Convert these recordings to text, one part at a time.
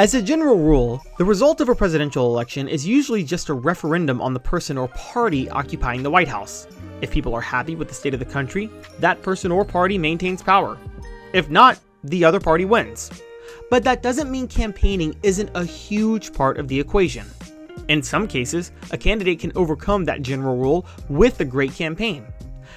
As a general rule, the result of a presidential election is usually just a referendum on the person or party occupying the White House. If people are happy with the state of the country, that person or party maintains power. If not, the other party wins. But that doesn't mean campaigning isn't a huge part of the equation. In some cases, a candidate can overcome that general rule with a great campaign.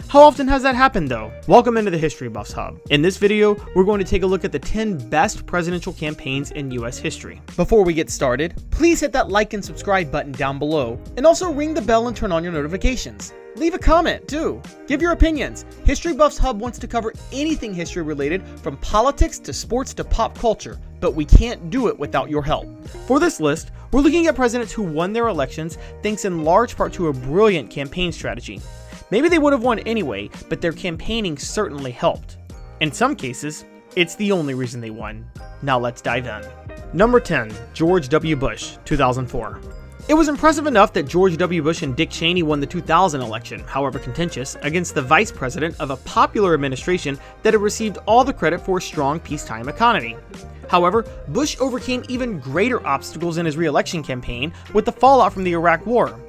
How often has that happened though? Welcome into the History Buffs Hub. In this video, we're going to take a look at the 10 best presidential campaigns in US history. Before we get started, please hit that like and subscribe button down below, and also ring the bell and turn on your notifications. Leave a comment too. Give your opinions. History Buffs Hub wants to cover anything history related, from politics to sports to pop culture, but we can't do it without your help. For this list, we're looking at presidents who won their elections thanks in large part to a brilliant campaign strategy. Maybe they would have won anyway, but their campaigning certainly helped. In some cases, it's the only reason they won. Now let's dive in. Number 10, George W. Bush, 2004. It was impressive enough that George W. Bush and Dick Cheney won the 2000 election, however contentious, against the vice president of a popular administration that had received all the credit for a strong peacetime economy. However, Bush overcame even greater obstacles in his re-election campaign with the fallout from the Iraq War.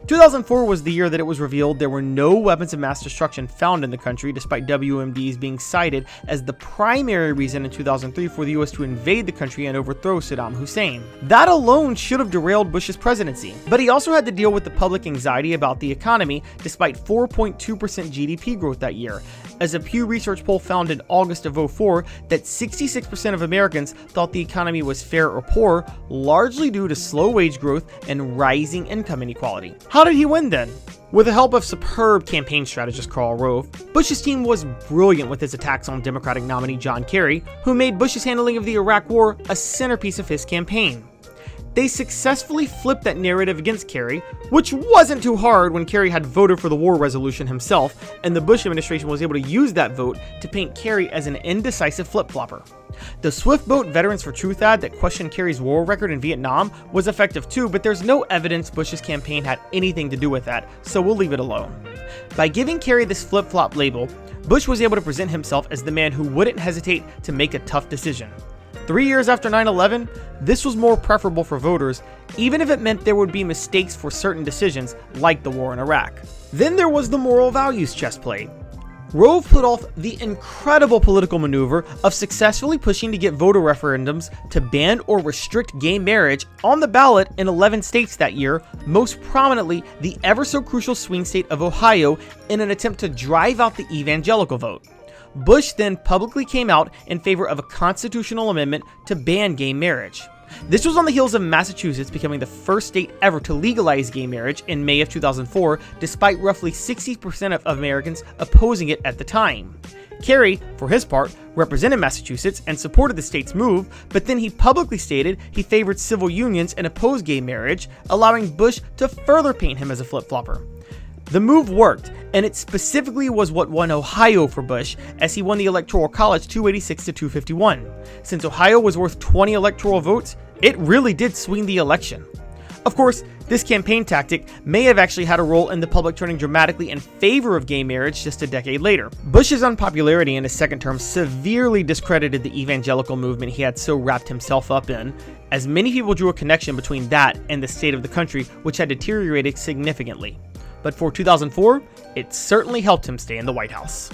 2004 was the year that it was revealed there were no weapons of mass destruction found in the country, despite WMDs being cited as the primary reason in 2003 for the US to invade the country and overthrow Saddam Hussein. That alone should have derailed Bush's presidency, but he also had to deal with the public anxiety about the economy despite 4.2% GDP growth that year, as a Pew Research poll found in August of 2004 that 66% of Americans thought the economy was fair or poor, largely due to slow wage growth and rising income inequality. How did he win then? With the help of superb campaign strategist Karl Rove, Bush's team was brilliant with his attacks on Democratic nominee John Kerry, who made Bush's handling of the Iraq War a centerpiece of his campaign. They successfully flipped that narrative against Kerry, which wasn't too hard when Kerry had voted for the war resolution himself, and the Bush administration was able to use that vote to paint Kerry as an indecisive flip-flopper. The Swift Boat Veterans for Truth ad that questioned Kerry's war record in Vietnam was effective too, but there's no evidence Bush's campaign had anything to do with that, so we'll leave it alone. By giving Kerry this flip-flop label, Bush was able to present himself as the man who wouldn't hesitate to make a tough decision. 3 years after 9/11, this was more preferable for voters, even if it meant there would be mistakes for certain decisions, like the war in Iraq. Then there was the moral values chess played. Rove put off the incredible political maneuver of successfully pushing to get voter referendums to ban or restrict gay marriage on the ballot in 11 states that year, most prominently the ever-so-crucial swing state of Ohio, in an attempt to drive out the evangelical vote. Bush then publicly came out in favor of a constitutional amendment to ban gay marriage. This was on the heels of Massachusetts becoming the first state ever to legalize gay marriage in May of 2004, despite roughly 60% of Americans opposing it at the time. Kerry, for his part, represented Massachusetts and supported the state's move, but then he publicly stated he favored civil unions and opposed gay marriage, allowing Bush to further paint him as a flip-flopper. The move worked, and it specifically was what won Ohio for Bush, as he won the Electoral College 286 to 251. Since Ohio was worth 20 electoral votes, it really did swing the election. Of course, this campaign tactic may have actually had a role in the public turning dramatically in favor of gay marriage just a decade later. Bush's unpopularity in his second term severely discredited the evangelical movement he had so wrapped himself up in, as many people drew a connection between that and the state of the country, which had deteriorated significantly. But for 2004, it certainly helped him stay in the White House.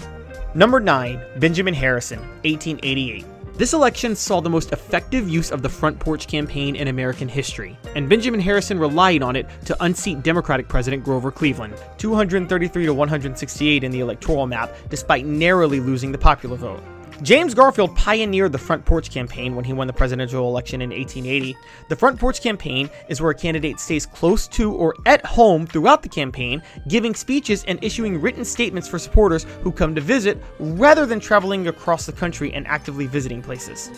Number 9, Benjamin Harrison, 1888. This election saw the most effective use of the front porch campaign in American history, and Benjamin Harrison relied on it to unseat Democratic President Grover Cleveland, 233 to 168 in the electoral map, despite narrowly losing the popular vote. James Garfield pioneered the front porch campaign when he won the presidential election in 1880. The front porch campaign is where a candidate stays close to or at home throughout the campaign, giving speeches and issuing written statements for supporters who come to visit, rather than traveling across the country and actively visiting places.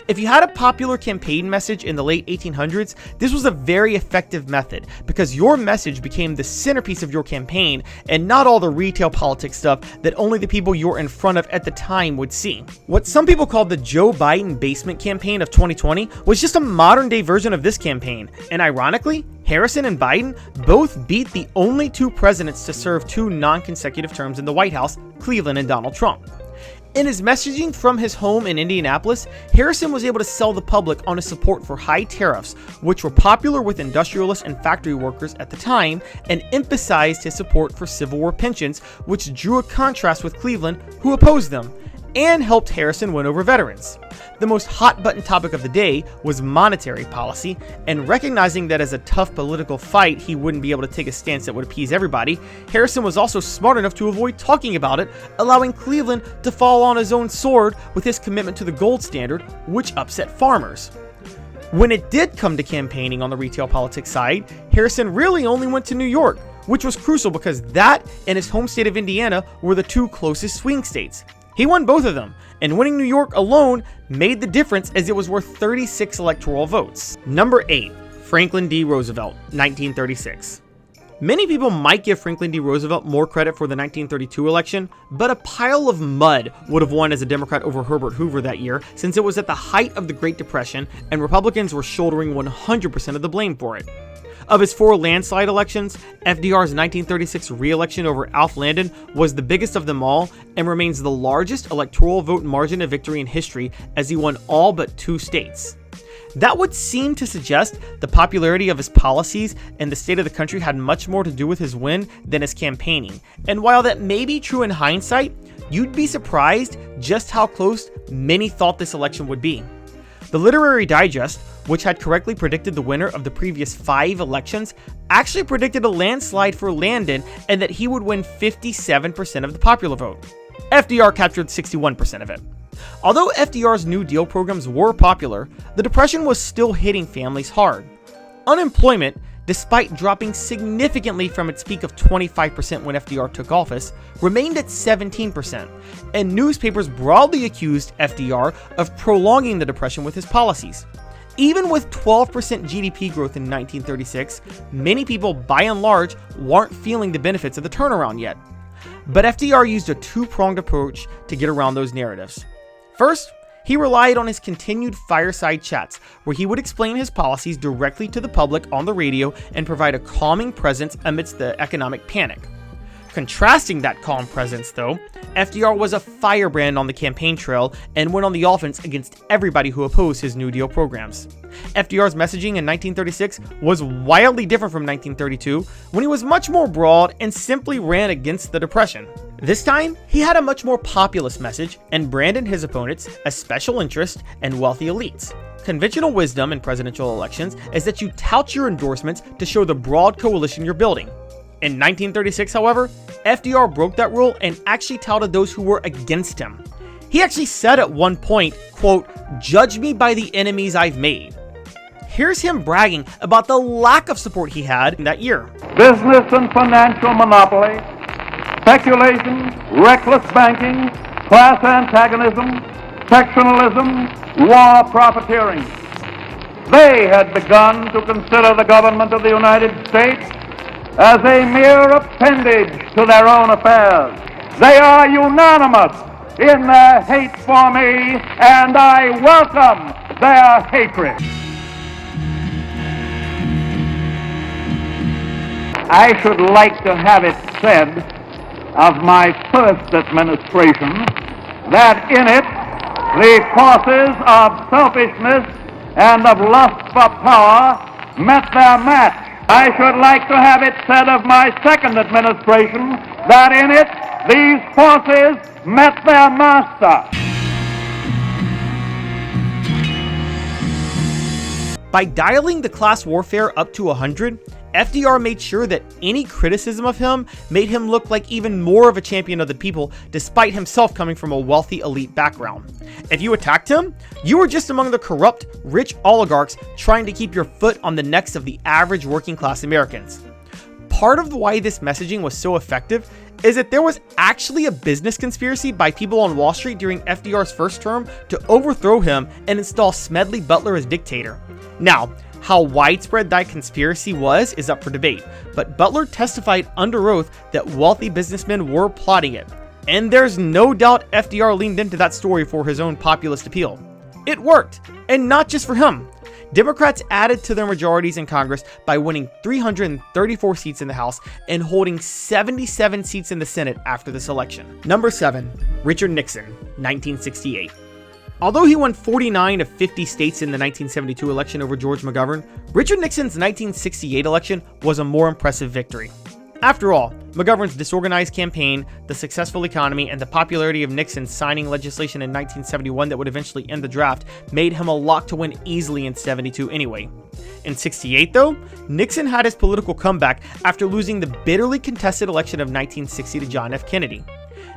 If you had a popular campaign message in the late 1800s, this was a very effective method because your message became the centerpiece of your campaign and not all the retail politics stuff that only the people you're in front of at the time would see. What some people called the Joe Biden basement campaign of 2020 was just a modern day version of this campaign, and ironically, Harrison and Biden both beat the only two presidents to serve 2 non-consecutive terms in the White House, Cleveland and Donald Trump. In his messaging from his home in Indianapolis, Harrison was able to sell the public on his support for high tariffs, which were popular with industrialists and factory workers at the time, and emphasized his support for Civil War pensions, which drew a contrast with Cleveland, who opposed them, and helped Harrison win over veterans. The most hot-button topic of the day was monetary policy, and recognizing that as a tough political fight he wouldn't be able to take a stance that would appease everybody, Harrison was also smart enough to avoid talking about it, allowing Cleveland to fall on his own sword with his commitment to the gold standard, which upset farmers. When it did come to campaigning on the retail politics side, Harrison really only went to New York, which was crucial because that and his home state of Indiana were the two closest swing states. He won both of them, and winning New York alone made the difference as it was worth 36 electoral votes. Number 8. Franklin D. Roosevelt, 1936. Many people might give Franklin D. Roosevelt more credit for the 1932 election, but a pile of mud would have won as a Democrat over Herbert Hoover that year, since it was at the height of the Great Depression and Republicans were shouldering 100% of the blame for it. Of his 4 landslide elections, FDR's 1936 re-election over Alf Landon was the biggest of them all and remains the largest electoral vote margin of victory in history as he won all but 2 states. That would seem to suggest the popularity of his policies and the state of the country had much more to do with his win than his campaigning. And while that may be true in hindsight, you'd be surprised just how close many thought this election would be. The Literary Digest, which had correctly predicted the winner of the previous 5 elections, actually predicted a landslide for Landon and that he would win 57% of the popular vote. FDR captured 61% of it. Although FDR's New Deal programs were popular, the Depression was still hitting families hard. Unemployment, despite dropping significantly from its peak of 25% when FDR took office, remained at 17%, and newspapers broadly accused FDR of prolonging the Depression with his policies. Even with 12% GDP growth in 1936, many people, by and large, weren't feeling the benefits of the turnaround yet. But FDR used a 2-pronged approach to get around those narratives. First, he relied on his continued fireside chats, where he would explain his policies directly to the public on the radio and provide a calming presence amidst the economic panic. Contrasting that calm presence, though, FDR was a firebrand on the campaign trail and went on the offense against everybody who opposed his New Deal programs. FDR's messaging in 1936 was wildly different from 1932, when he was much more broad and simply ran against the Depression. This time, he had a much more populist message and branded his opponents as special interests and wealthy elites. Conventional wisdom in presidential elections is that you tout your endorsements to show the broad coalition you're building. In 1936, however, FDR broke that rule and actually touted those who were against him. He actually said at one point, quote, "Judge me by the enemies I've made." Here's him bragging about the lack of support he had in that year. Business and financial monopoly, speculation, reckless banking, class antagonism, sectionalism, war profiteering. They had begun to consider the government of the United States as a mere appendage to their own affairs. They are unanimous in their hate for me, and I welcome their hatred. I should like to have it said of my first administration that in it the forces of selfishness and of lust for power met their match. I should like to have it said of my second administration that in it these forces met their master. By dialing the class warfare up to 100, FDR made sure that any criticism of him made him look like even more of a champion of the people, despite himself coming from a wealthy elite background. If you attacked him, you were just among the corrupt, rich oligarchs trying to keep your foot on the necks of the average working class Americans. Part of why this messaging was so effective is that there was actually a business conspiracy by people on Wall Street during FDR's first term to overthrow him and install Smedley Butler as dictator. Now, how widespread that conspiracy was is up for debate, but Butler testified under oath that wealthy businessmen were plotting it. And there's no doubt FDR leaned into that story for his own populist appeal. It worked, and not just for him. Democrats added to their majorities in Congress by winning 334 seats in the House and holding 77 seats in the Senate after this election. Number 7. Richard Nixon, 1968. Although he won 49 of 50 states in the 1972 election over George McGovern, Richard Nixon's 1968 election was a more impressive victory. After all, McGovern's disorganized campaign, the successful economy, and the popularity of Nixon signing legislation in 1971 that would eventually end the draft made him a lock to win easily in 72 anyway. In 68 though, Nixon had his political comeback after losing the bitterly contested election of 1960 to John F. Kennedy.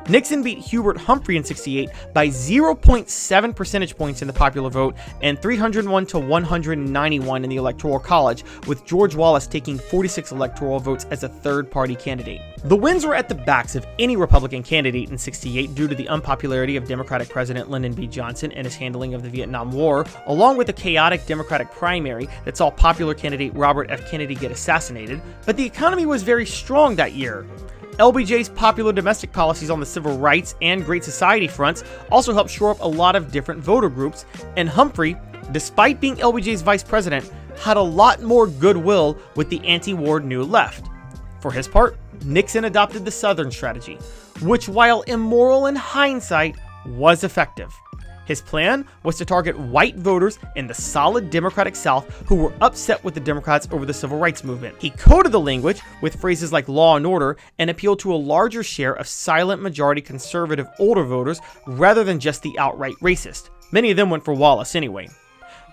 Nixon beat Hubert Humphrey in 68 by 0.7 percentage points in the popular vote and 301 to 191 in the Electoral College, with George Wallace taking 46 electoral votes as a third-party candidate. The wins were at the backs of any Republican candidate in 68 due to the unpopularity of Democratic President Lyndon B. Johnson and his handling of the Vietnam War, along with a chaotic Democratic primary that saw popular candidate Robert F. Kennedy get assassinated, but the economy was very strong that year. LBJ's popular domestic policies on the civil rights and Great Society fronts also helped shore up a lot of different voter groups, and Humphrey, despite being LBJ's vice president, had a lot more goodwill with the anti-war New Left. For his part, Nixon adopted the Southern strategy, which, while immoral in hindsight, was effective. His plan was to target white voters in the solid Democratic South who were upset with the Democrats over the civil rights movement. He coded the language with phrases like law and order and appealed to a larger share of silent majority conservative older voters rather than just the outright racist. Many of them went for Wallace anyway.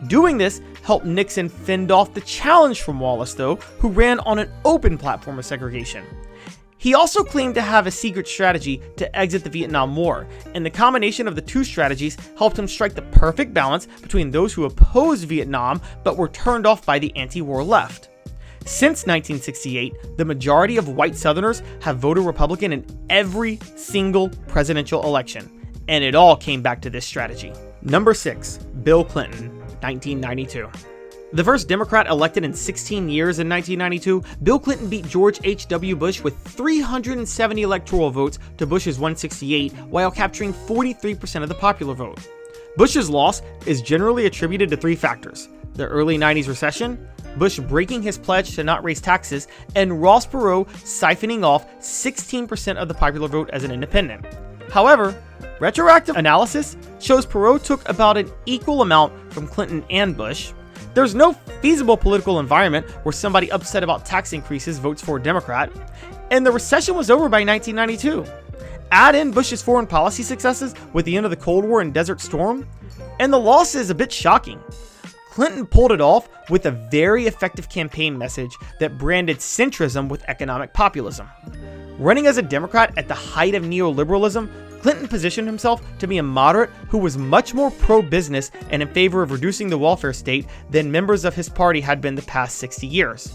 Doing this helped Nixon fend off the challenge from Wallace, though, who ran on an open platform of segregation. He also claimed to have a secret strategy to exit the Vietnam War, and the combination of the two strategies helped him strike the perfect balance between those who opposed Vietnam but were turned off by the anti-war left. Since 1968, the majority of white Southerners have voted Republican in every single presidential election, and it all came back to this strategy. Number 6. Bill Clinton, 1992. The first Democrat elected in 16 years in 1992, Bill Clinton beat George H.W. Bush with 370 electoral votes to Bush's 168, while capturing 43% of the popular vote. Bush's loss is generally attributed to three factors: the early 90s recession, Bush breaking his pledge to not raise taxes, and Ross Perot siphoning off 16% of the popular vote as an independent. However, retroactive analysis shows Perot took about an equal amount from Clinton and Bush. There's no feasible political environment where somebody upset about tax increases votes for a Democrat, and the recession was over by 1992. Add in Bush's foreign policy successes with the end of the Cold War and Desert Storm, and the loss is a bit shocking. Clinton pulled it off with a very effective campaign message that branded centrism with economic populism. Running as a Democrat at the height of neoliberalism, Clinton positioned himself to be a moderate who was much more pro-business and in favor of reducing the welfare state than members of his party had been the past 60 years.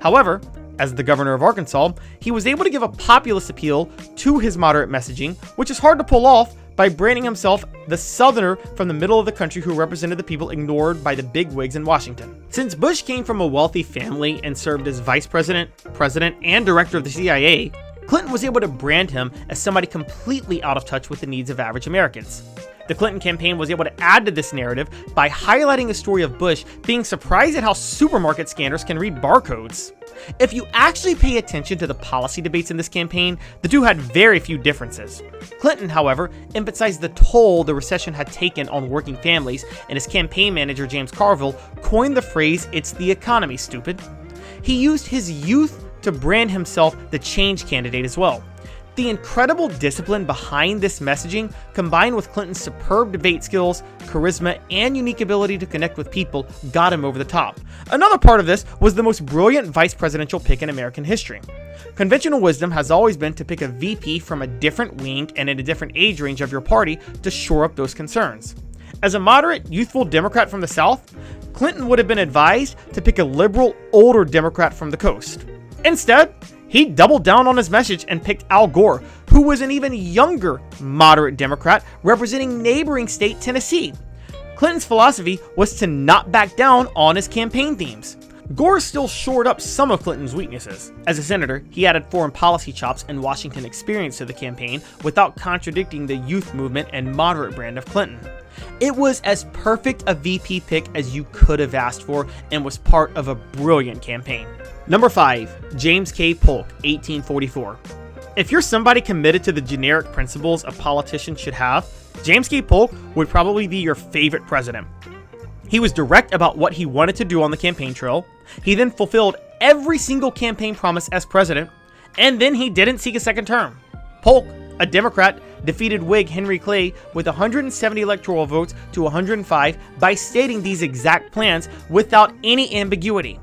However, as the governor of Arkansas, he was able to give a populist appeal to his moderate messaging, which is hard to pull off by branding himself the Southerner from the middle of the country who represented the people ignored by the bigwigs in Washington. Since Bush came from a wealthy family and served as vice president, president, and director of the CIA, Clinton was able to brand him as somebody completely out of touch with the needs of average Americans. The Clinton campaign was able to add to this narrative by highlighting the story of Bush being surprised at how supermarket scanners can read barcodes. If you actually pay attention to the policy debates in this campaign, the two had very few differences. Clinton, however, emphasized the toll the recession had taken on working families, and his campaign manager James Carville coined the phrase, "It's the economy, stupid." He used his youth to brand himself the change candidate as well. The incredible discipline behind this messaging, combined with Clinton's superb debate skills, charisma, and unique ability to connect with people, got him over the top. Another part of this was the most brilliant vice presidential pick in American history. Conventional wisdom has always been to pick a VP from a different wing and in a different age range of your party to shore up those concerns. As a moderate, youthful Democrat from the South, Clinton would have been advised to pick a liberal, older Democrat from the coast. Instead, he doubled down on his message and picked Al Gore, who was an even younger, moderate Democrat representing neighboring state Tennessee. Clinton's philosophy was to not back down on his campaign themes. Gore still shored up some of Clinton's weaknesses. As a senator, he added foreign policy chops and Washington experience to the campaign without contradicting the youth movement and moderate brand of Clinton. It was as perfect a VP pick as you could have asked for and was part of a brilliant campaign. Number 5. James K. Polk, 1844. If you're somebody committed to the generic principles a politician should have, James K. Polk would probably be your favorite president. He was direct about what he wanted to do on the campaign trail. He then fulfilled every single campaign promise as president, and then he didn't seek a second term. Polk, a Democrat, defeated Whig Henry Clay with 170 electoral votes to 105 by stating these exact plans without any ambiguity.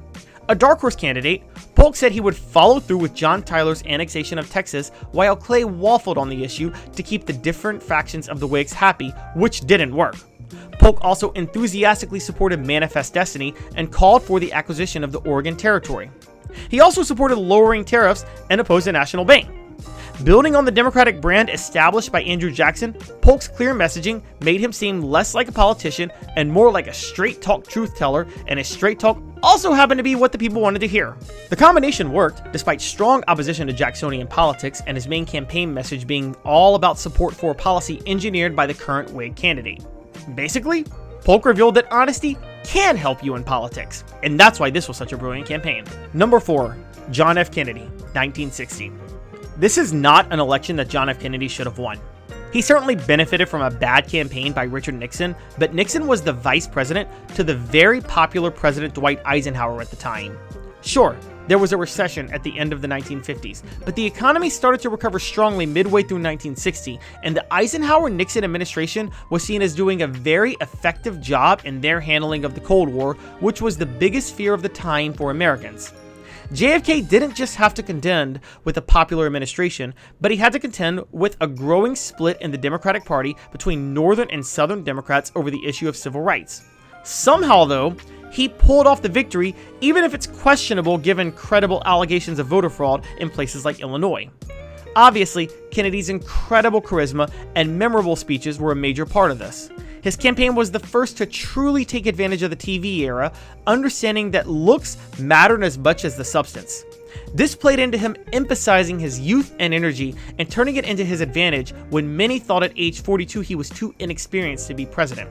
A dark horse candidate, Polk said he would follow through with John Tyler's annexation of Texas, while Clay waffled on the issue to keep the different factions of the Whigs happy, which didn't work. Polk also enthusiastically supported Manifest Destiny and called for the acquisition of the Oregon Territory. He also supported lowering tariffs and opposed a national bank. Building on the Democratic brand established by Andrew Jackson, Polk's clear messaging made him seem less like a politician and more like a straight-talk truth teller, and his straight talk also happened to be what the people wanted to hear. The combination worked, despite strong opposition to Jacksonian politics and his main campaign message being all about support for a policy engineered by the current Whig candidate. Basically, Polk revealed that honesty can help you in politics, and that's why this was such a brilliant campaign. Number 4. John F. Kennedy, 1960. This is not an election that John F. Kennedy should have won. He certainly benefited from a bad campaign by Richard Nixon, but Nixon was the vice president to the very popular President Dwight Eisenhower at the time. Sure, there was a recession at the end of the 1950s, but the economy started to recover strongly midway through 1960, and the Eisenhower-Nixon administration was seen as doing a very effective job in their handling of the Cold War, which was the biggest fear of the time for Americans. JFK didn't just have to contend with a popular administration, but he had to contend with a growing split in the Democratic Party between Northern and Southern Democrats over the issue of civil rights. Somehow, though, he pulled off the victory, even if it's questionable given credible allegations of voter fraud in places like Illinois. Obviously, Kennedy's incredible charisma and memorable speeches were a major part of this. His campaign was the first to truly take advantage of the TV era, understanding that looks mattered as much as the substance. This played into him emphasizing his youth and energy and turning it into his advantage when many thought at age 42 he was too inexperienced to be president.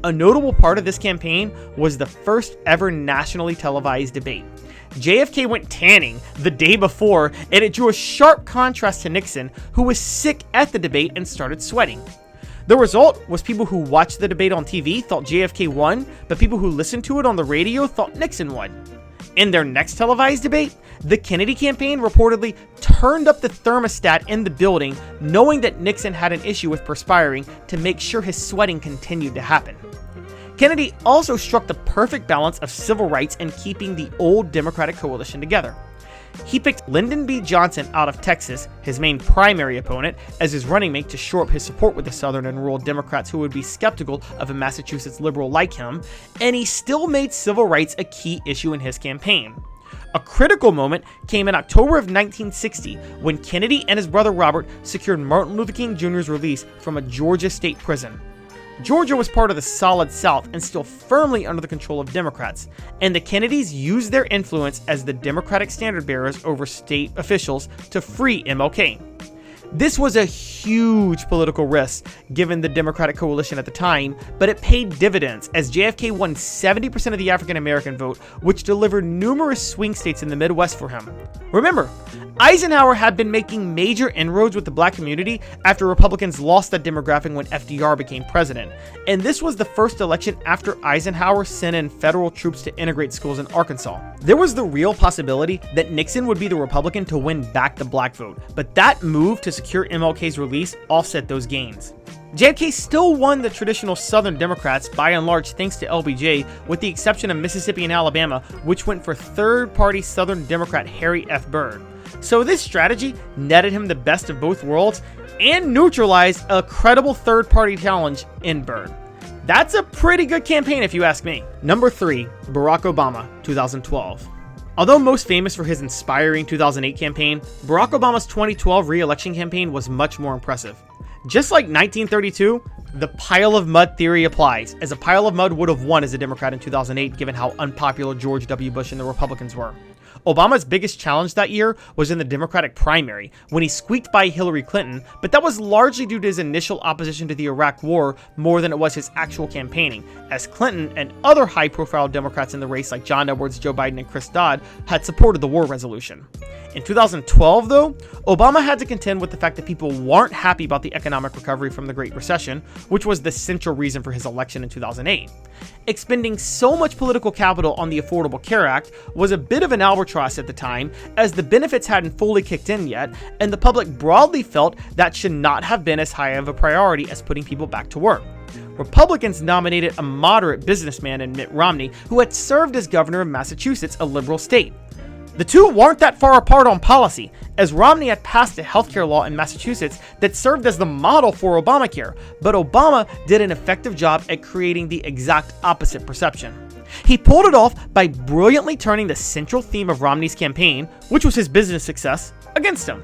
A notable part of this campaign was the first ever nationally televised debate. JFK went tanning the day before, and it drew a sharp contrast to Nixon, who was sick at the debate and started sweating. The result was people who watched the debate on TV thought JFK won, but people who listened to it on the radio thought Nixon won. In their next televised debate, the Kennedy campaign reportedly turned up the thermostat in the building, knowing that Nixon had an issue with perspiring, to make sure his sweating continued to happen. Kennedy also struck the perfect balance of civil rights and keeping the old Democratic coalition together. He picked Lyndon B. Johnson out of Texas, his main primary opponent, as his running mate to shore up his support with the Southern and rural Democrats who would be skeptical of a Massachusetts liberal like him, and he still made civil rights a key issue in his campaign. A critical moment came in October of 1960 when Kennedy and his brother Robert secured Martin Luther King Jr.'s release from a Georgia state prison. Georgia was part of the Solid South and still firmly under the control of Democrats, and the Kennedys used their influence as the Democratic standard bearers over state officials to free MLK. This was a huge political risk given the Democratic coalition at the time, but it paid dividends as JFK won 70% of the African American vote, which delivered numerous swing states in the Midwest for him. Remember, Eisenhower had been making major inroads with the black community after Republicans lost that demographic when FDR became president, and this was the first election after Eisenhower sent in federal troops to integrate schools in Arkansas. There was the real possibility that Nixon would be the Republican to win back the black vote, but that move to secure MLK's release offset those gains. JFK still won the traditional Southern Democrats by and large thanks to LBJ, with the exception of Mississippi and Alabama, which went for third-party Southern Democrat Harry F. Byrd. So this strategy netted him the best of both worlds and neutralized a credible third-party challenge in Byrd. That's a pretty good campaign if you ask me. Number 3, Barack Obama, 2012. Although most famous for his inspiring 2008 campaign, Barack Obama's 2012 re-election campaign was much more impressive. Just like 1932, the pile of mud theory applies, as a pile of mud would have won as a Democrat in 2008 given how unpopular George W. Bush and the Republicans were. Obama's biggest challenge that year was in the Democratic primary, when he squeaked by Hillary Clinton, but that was largely due to his initial opposition to the Iraq War more than it was his actual campaigning, as Clinton and other high-profile Democrats in the race like John Edwards, Joe Biden, and Chris Dodd had supported the war resolution. In 2012, though, Obama had to contend with the fact that people weren't happy about the economic recovery from the Great Recession, which was the central reason for his election in 2008. Expending so much political capital on the Affordable Care Act was a bit of an albatross at the time, as the benefits hadn't fully kicked in yet, and the public broadly felt that should not have been as high of a priority as putting people back to work. Republicans nominated a moderate businessman in Mitt Romney, who had served as governor of Massachusetts, a liberal state. The two weren't that far apart on policy, as Romney had passed a healthcare law in Massachusetts that served as the model for Obamacare, but Obama did an effective job at creating the exact opposite perception. He pulled it off by brilliantly turning the central theme of Romney's campaign, which was his business success, against him.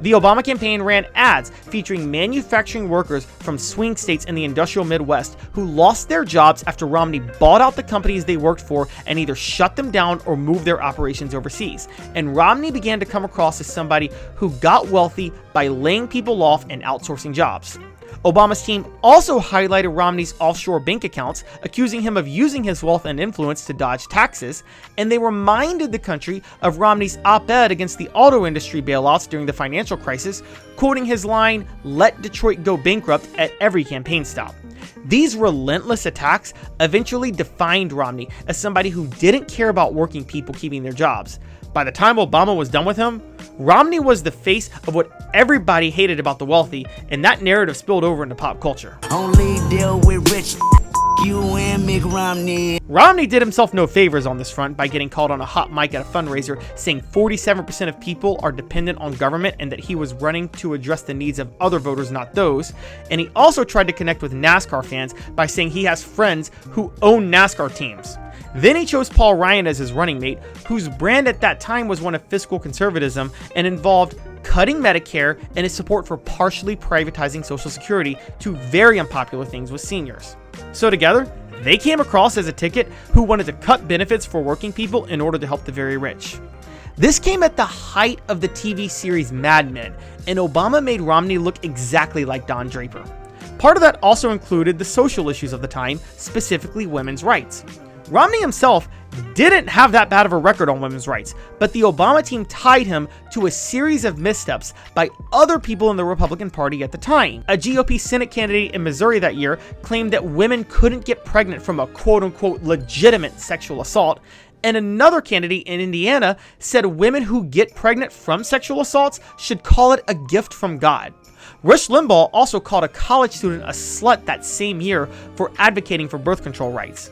The Obama campaign ran ads featuring manufacturing workers from swing states in the industrial Midwest who lost their jobs after Romney bought out the companies they worked for and either shut them down or moved their operations overseas. And Romney began to come across as somebody who got wealthy by laying people off and outsourcing jobs. Obama's team also highlighted Romney's offshore bank accounts, accusing him of using his wealth and influence to dodge taxes, and they reminded the country of Romney's op-ed against the auto industry bailouts during the financial crisis, quoting his line, "Let Detroit go bankrupt," at every campaign stop. These relentless attacks eventually defined Romney as somebody who didn't care about working people keeping their jobs. By the time Obama was done with him, Romney was the face of what everybody hated about the wealthy, and that narrative spilled over into pop culture. Only deal with rich you and Mitt Romney. Romney did himself no favors on this front by getting called on a hot mic at a fundraiser saying 47% of people are dependent on government and that he was running to address the needs of other voters, not those. And he also tried to connect with NASCAR fans by saying he has friends who own NASCAR teams. Then he chose Paul Ryan as his running mate, whose brand at that time was one of fiscal conservatism and involved cutting Medicare and his support for partially privatizing Social Security, two very unpopular things with seniors. So together, they came across as a ticket who wanted to cut benefits for working people in order to help the very rich. This came at the height of the TV series Mad Men, and Obama made Romney look exactly like Don Draper. Part of that also included the social issues of the time, specifically women's rights. Romney himself didn't have that bad of a record on women's rights, but the Obama team tied him to a series of missteps by other people in the Republican Party at the time. A GOP Senate candidate in Missouri that year claimed that women couldn't get pregnant from a quote-unquote legitimate sexual assault, and another candidate in Indiana said women who get pregnant from sexual assaults should call it a gift from God. Rush Limbaugh also called a college student a slut that same year for advocating for birth control rights.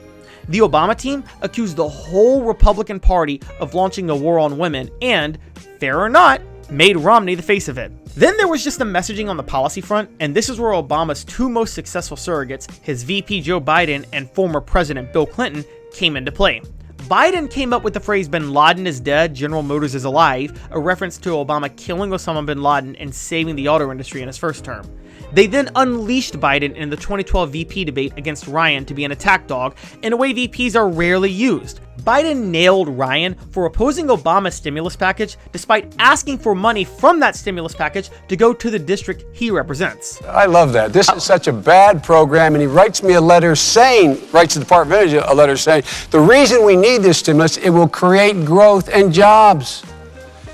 The Obama team accused the whole Republican Party of launching a war on women and, fair or not, made Romney the face of it. Then there was just the messaging on the policy front, and this is where Obama's two most successful surrogates, his VP Joe Biden and former President Bill Clinton, came into play. Biden came up with the phrase "Bin Laden is dead, General Motors is alive," a reference to Obama killing Osama bin Laden and saving the auto industry in his first term. They then unleashed Biden in the 2012 VP debate against Ryan to be an attack dog, in a way VPs are rarely used. Biden nailed Ryan for opposing Obama's stimulus package, despite asking for money from that stimulus package to go to the district he represents. I love that. This is such a bad program, and he writes me a letter saying, writes the Department of Energy a letter saying, the reason we need this stimulus, it will create growth and jobs.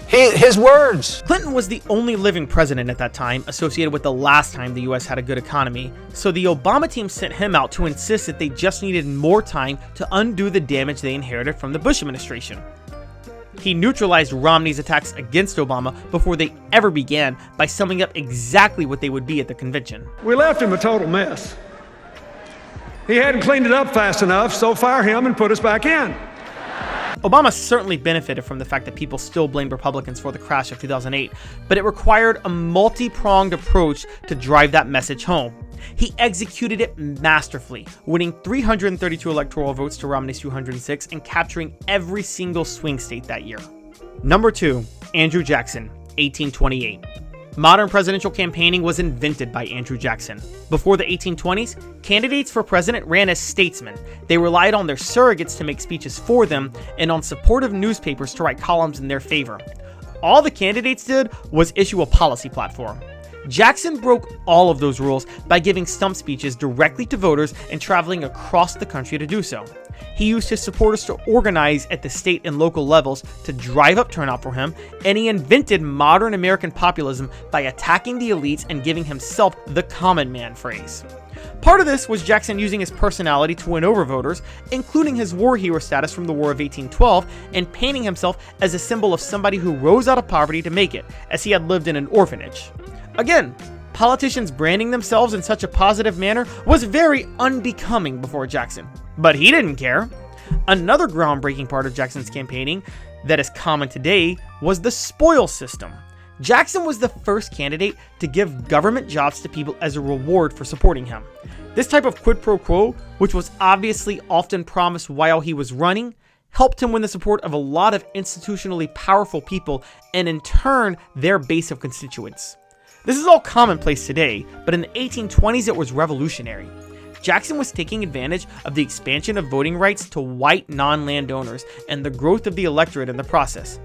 His words. Clinton was the only living president at that time associated with the last time the US had a good economy, so the Obama team sent him out to insist that they just needed more time to undo the damage they inherited from the Bush administration. He neutralized Romney's attacks against Obama before they ever began by summing up exactly what they would be at the convention. We left him a total mess. He hadn't cleaned it up fast enough, so fire him and put us back in. Obama certainly benefited from the fact that people still blamed Republicans for the crash of 2008, but it required a multi-pronged approach to drive that message home. He executed it masterfully, winning 332 electoral votes to Romney's 206 and capturing every single swing state that year. Number 2, Andrew Jackson, 1828. Modern presidential campaigning was invented by Andrew Jackson. Before the 1820s, candidates for president ran as statesmen. They relied on their surrogates to make speeches for them and on supportive newspapers to write columns in their favor. All the candidates did was issue a policy platform. Jackson broke all of those rules by giving stump speeches directly to voters and traveling across the country to do so. He used his supporters to organize at the state and local levels to drive up turnout for him, and he invented modern American populism by attacking the elites and giving himself the common man phrase. Part of this was Jackson using his personality to win over voters, including his war hero status from the War of 1812, and painting himself as a symbol of somebody who rose out of poverty to make it, as he had lived in an orphanage. Again, politicians branding themselves in such a positive manner was very unbecoming before Jackson, but he didn't care. Another groundbreaking part of Jackson's campaigning that is common today was the spoils system. Jackson was the first candidate to give government jobs to people as a reward for supporting him. This type of quid pro quo, which was obviously often promised while he was running, helped him win the support of a lot of institutionally powerful people and in turn their base of constituents. This is all commonplace today, but in the 1820s it was revolutionary. Jackson was taking advantage of the expansion of voting rights to white non-landowners and the growth of the electorate in the process.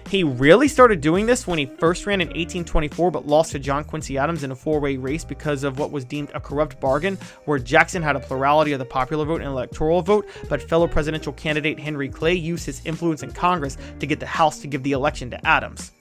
He really started doing this when he first ran in 1824 but lost to John Quincy Adams in a four-way race because of what was deemed a corrupt bargain, where Jackson had a plurality of the popular vote and electoral vote, but fellow presidential candidate Henry Clay used his influence in Congress to get the House to give the election to Adams.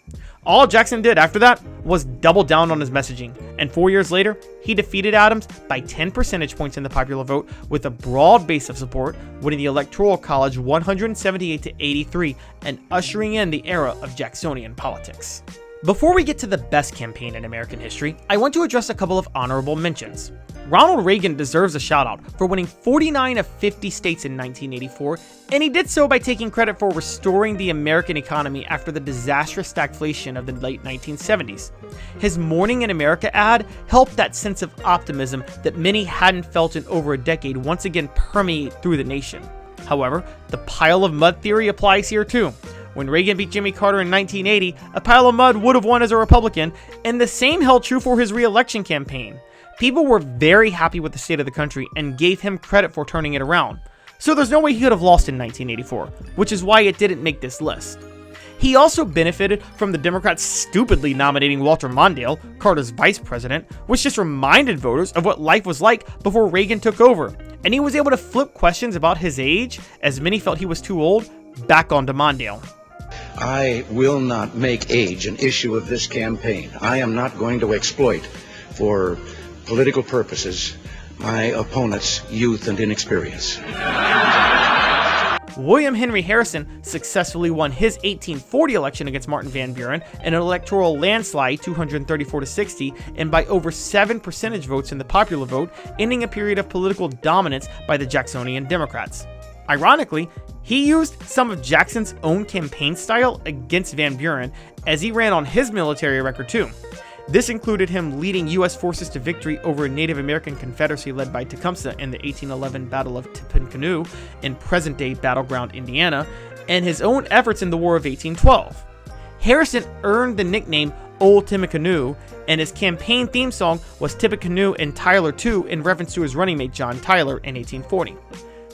All Jackson did after that was double down on his messaging, and 4 years later, he defeated Adams by 10 percentage points in the popular vote with a broad base of support, winning the Electoral College 178 to 83 and ushering in the era of Jacksonian politics. Before we get to the best campaign in American history, I want to address a couple of honorable mentions. Ronald Reagan deserves a shout out for winning 49 of 50 states in 1984, and he did so by taking credit for restoring the American economy after the disastrous stagflation of the late 1970s. His Morning in America ad helped that sense of optimism that many hadn't felt in over a decade once again permeate through the nation. However, the pile of mud theory applies here too. When Reagan beat Jimmy Carter in 1980, a pile of mud would have won as a Republican, and the same held true for his re-election campaign. People were very happy with the state of the country and gave him credit for turning it around. So there's no way he could have lost in 1984, which is why it didn't make this list. He also benefited from the Democrats stupidly nominating Walter Mondale, Carter's vice president, which just reminded voters of what life was like before Reagan took over. And he was able to flip questions about his age, as many felt he was too old, back onto Mondale. I will not make age an issue of this campaign. I am not going to exploit, for political purposes, my opponent's youth and inexperience. William Henry Harrison successfully won his 1840 election against Martin Van Buren in an electoral landslide 234 to 60 and by over 7 percentage votes in the popular vote, ending a period of political dominance by the Jacksonian Democrats. Ironically, he used some of Jackson's own campaign style against Van Buren as he ran on his military record too. This included him leading U.S. forces to victory over a Native American confederacy led by Tecumseh in the 1811 Battle of Tippecanoe in present-day Battleground, Indiana, and his own efforts in the War of 1812. Harrison earned the nickname Old Tippecanoe, and his campaign theme song was Tippecanoe and Tyler Too in reference to his running mate John Tyler in 1840.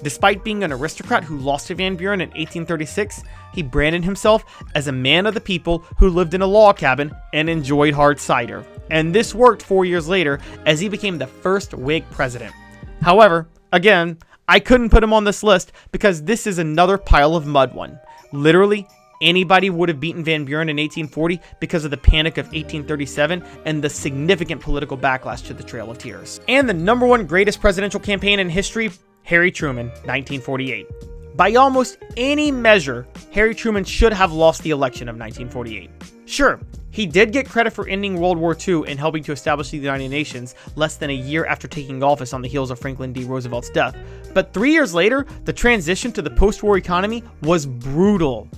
Despite being an aristocrat who lost to Van Buren in 1836, he branded himself as a man of the people who lived in a log cabin and enjoyed hard cider. And this worked 4 years later as he became the first Whig president. However, again, I couldn't put him on this list because this is another pile of mud one. Literally, anybody would have beaten Van Buren in 1840 because of the Panic of 1837 and the significant political backlash to the Trail of Tears. And the number one greatest presidential campaign in history, Harry Truman, 1948. By almost any measure, Harry Truman should have lost the election of 1948. Sure, he did get credit for ending World War II and helping to establish the United Nations less than a year after taking office on the heels of Franklin D. Roosevelt's death. But 3 years later, the transition to the post-war economy was brutal.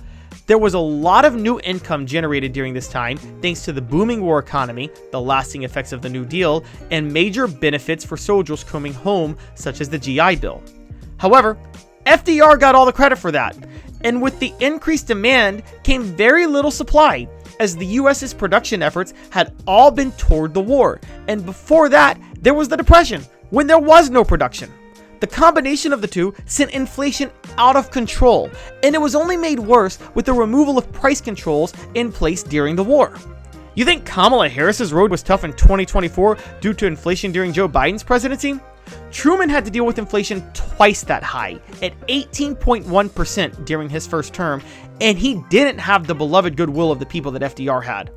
There was a lot of new income generated during this time thanks to the booming war economy, the lasting effects of the New Deal, and major benefits for soldiers coming home, such as the GI Bill. However, FDR got all the credit for that, and with the increased demand came very little supply. as the US's production efforts had all been toward the war, and before that, there was the Depression, when there was no production. The combination of the two sent inflation out of control, and it was only made worse with the removal of price controls in place during the war. You think Kamala Harris's road was tough in 2024 due to inflation during Joe Biden's presidency? Truman had to deal with inflation twice that high, at 18.1% during his first term, and he didn't have the beloved goodwill of the people that FDR had.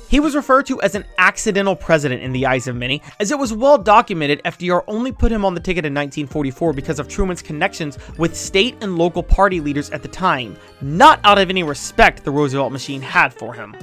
He was referred to as an accidental president in the eyes of many, as it was well documented FDR only put him on the ticket in 1944 because of Truman's connections with state and local party leaders at the time, not out of any respect the Roosevelt machine had for him.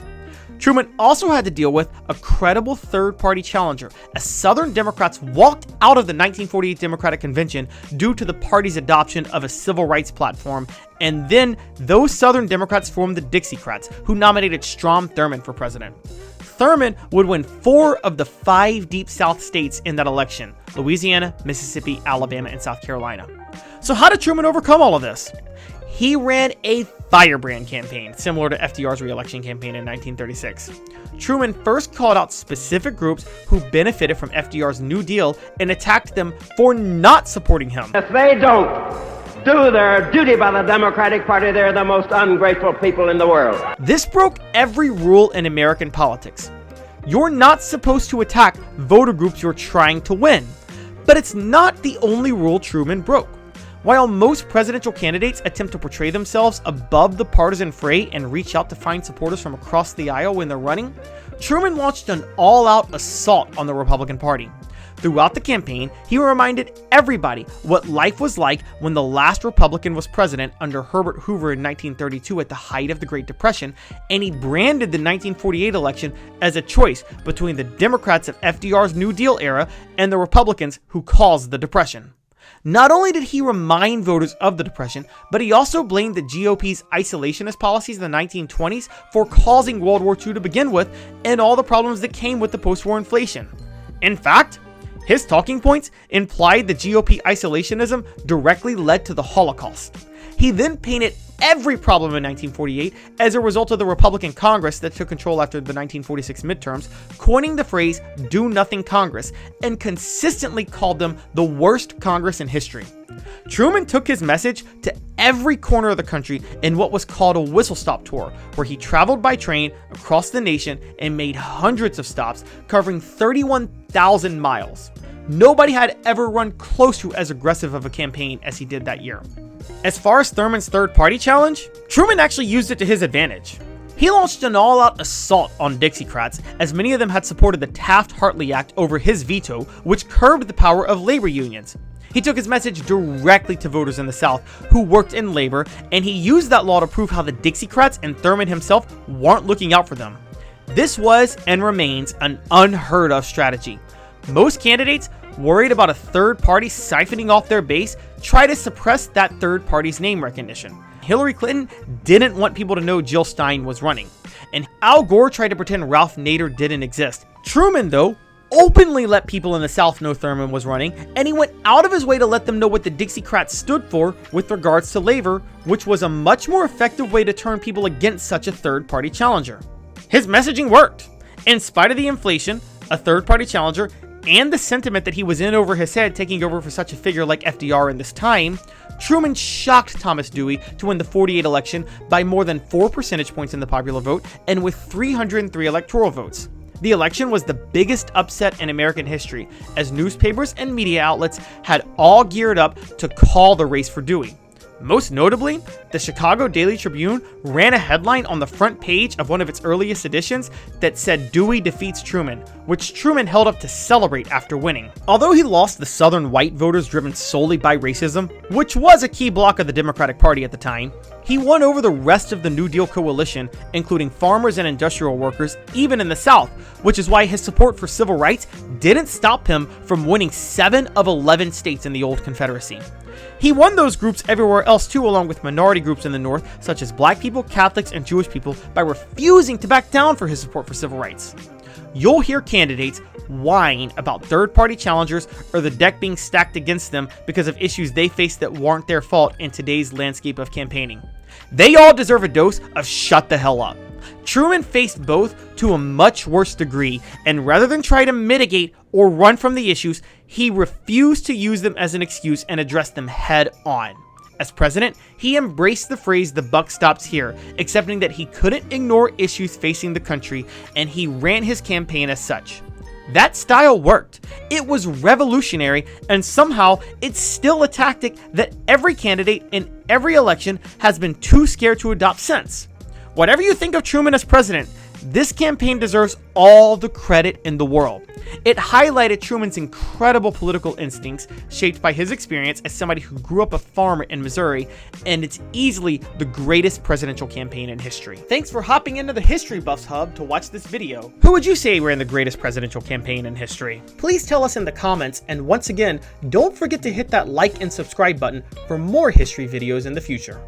Truman also had to deal with a credible third-party challenger, as Southern Democrats walked out of the 1948 Democratic Convention due to the party's adoption of a civil rights platform, and then those Southern Democrats formed the Dixiecrats, who nominated Strom Thurmond for president. Thurmond would win 4 of the 5 Deep South states in that election: Louisiana, Mississippi, Alabama, and South Carolina. So how did Truman overcome all of this? He ran a firebrand campaign, similar to FDR's re-election campaign in 1936. Truman first called out specific groups who benefited from FDR's New Deal and attacked them for not supporting him. If they don't do their duty by the Democratic Party, they're the most ungrateful people in the world. This broke every rule in American politics. You're not supposed to attack voter groups you're trying to win. But it's not the only rule Truman broke. While most presidential candidates attempt to portray themselves above the partisan fray and reach out to find supporters from across the aisle when they're running, Truman launched an all-out assault on the Republican Party. Throughout the campaign, he reminded everybody what life was like when the last Republican was president under Herbert Hoover in 1932 at the height of the Great Depression, and he branded the 1948 election as a choice between the Democrats of FDR's New Deal era and the Republicans who caused the Depression. Not only did he remind voters of the Depression, but he also blamed the GOP's isolationist policies in the 1920s for causing World War II to begin with and all the problems that came with the post-war inflation. In fact, his talking points implied the GOP isolationism directly led to the Holocaust. He then painted every problem in 1948 as a result of the Republican Congress that took control after the 1946 midterms, coining the phrase "do nothing Congress," and consistently called them the worst Congress in history. Truman took his message to every corner of the country in what was called a whistle-stop tour, where he traveled by train across the nation and made hundreds of stops, covering 31,000 miles. Nobody had ever run close to as aggressive of a campaign as he did that year. As far as Thurmond's third-party challenge, Truman actually used it to his advantage. He launched an all-out assault on Dixiecrats, as many of them had supported the Taft-Hartley Act over his veto, which curbed the power of labor unions. He took his message directly to voters in the South who worked in labor, and he used that law to prove how the Dixiecrats and Thurmond himself weren't looking out for them. This was and remains an unheard of strategy. Most candidates, worried about a third party siphoning off their base, try to suppress that third party's name recognition. Hillary Clinton didn't want people to know Jill Stein was running, and Al Gore tried to pretend Ralph Nader didn't exist. Truman, though, openly let people in the South know Thurmond was running, and he went out of his way to let them know what the Dixiecrats stood for with regards to labor, which was a much more effective way to turn people against such a third-party challenger. His messaging worked. In spite of the inflation, a third-party challenger, and the sentiment that he was in over his head taking over for such a figure like FDR in this time, Truman shocked Thomas Dewey to win the 48 election by more than 4 percentage points in the popular vote and with 303 electoral votes. The election was the biggest upset in American history, as newspapers and media outlets had all geared up to call the race for Dewey. Most notably, the Chicago Daily Tribune ran a headline on the front page of one of its earliest editions that said Dewey defeats Truman, which Truman held up to celebrate after winning. Although he lost the Southern white voters driven solely by racism, which was a key block of the Democratic Party at the time, he won over the rest of the New Deal coalition, including farmers and industrial workers, even in the South, which is why his support for civil rights didn't stop him from winning 7 of 11 states in the old Confederacy. He won those groups everywhere else too, along with minority groups in the North, such as black people, Catholics, and Jewish people, by refusing to back down for his support for civil rights. You'll hear candidates whine about third-party challengers or the deck being stacked against them because of issues they face that weren't their fault in today's landscape of campaigning. They all deserve a dose of shut the hell up. Truman faced both to a much worse degree, and rather than try to mitigate or run from the issues, he refused to use them as an excuse and address them head on. As president, he embraced the phrase "the buck stops here," accepting that he couldn't ignore issues facing the country, and he ran his campaign as such. That style worked. It was revolutionary, and somehow it's still a tactic that every candidate in every election has been too scared to adopt since. Whatever you think of Truman as president, this campaign deserves all the credit in the world. It highlighted Truman's incredible political instincts, shaped by his experience as somebody who grew up a farmer in Missouri, and it's easily the greatest presidential campaign in history. Thanks for hopping into the History Buffs Hub to watch this video. Who would you say ran the greatest presidential campaign in history? Please tell us in the comments, and once again, don't forget to hit that like and subscribe button for more history videos in the future.